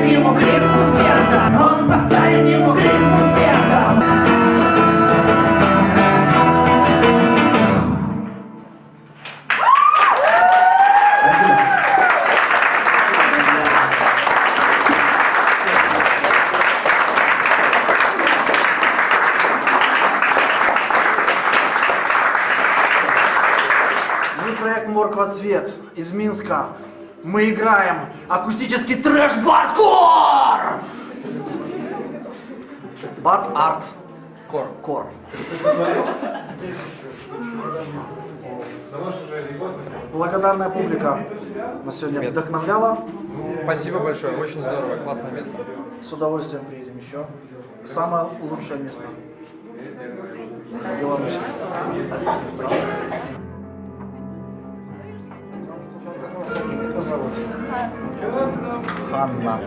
поставит ему криску с перцем. Он поставит ему криску с перцем. Проект «Морква-цвет» из Минска. Мы играем акустический трэш-бардкор! Бард-арт. Кор. Благодарная публика нас сегодня вдохновляла. Спасибо большое, очень здорово, классное место. С удовольствием приедем еще. Самое лучшее место. Беларусь. Ханна.